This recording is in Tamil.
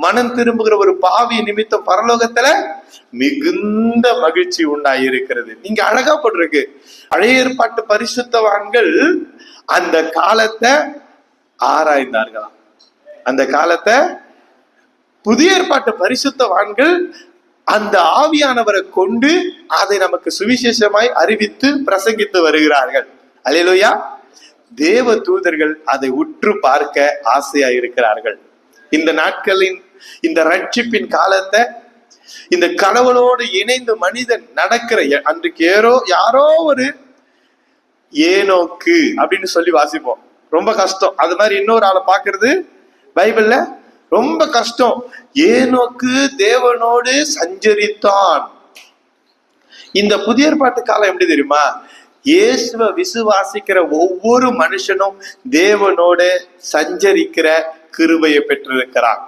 மனம் திரும்புகிற ஒரு பாவி நிமித்தம் பரலோகத்துல மிகுந்த மகிழ்ச்சி உண்டாயிருக்கிறது. நீங்க அழகா போட்டிருக்கு, பழைய ஏற்பாட்டு பரிசுத்தவான்கள் அந்த காலத்தை ஆராய்ந்தார்களாம். அந்த காலத்தை புதிய ஏற்பாட்டு பரிசுத்தவான்கள் அந்த ஆவியானவரை கொண்டு அதை நமக்கு சுவிசேஷமாய் அறிவித்து பிரசங்கித்து வருகிறார்கள். அல்லேலூயா. தேவ தூதர்கள் அதை உற்று பார்க்க ஆசையா இருக்கிறார்கள். இந்த நாட்களின் இந்த ரட்சிப்பின் காலத்தை, இந்த கடவுளோடு இணைந்து மனிதன் நடக்கிற அன்றைக்கு யாரோ ஒரு ஏனோக்கு அப்படின்னு சொல்லி வாசிப்போம், ரொம்ப கஷ்டம். அது மாதிரி இன்னொரு ஆளை பாக்குறது பைபிள்ல ரொம்ப கஷ்டம். ஏனோக்கு தேவனோடு சஞ்சரித்தான். இந்த புதிய ஏற்பாட்டு காலம் எப்படி தெரியுமா? இயேசுவை விசுவாசிக்கிற ஒவ்வொரு மனுஷனும் தேவனோட சஞ்சரிக்கிற கிருபையை பெற்றிருக்கிறான்.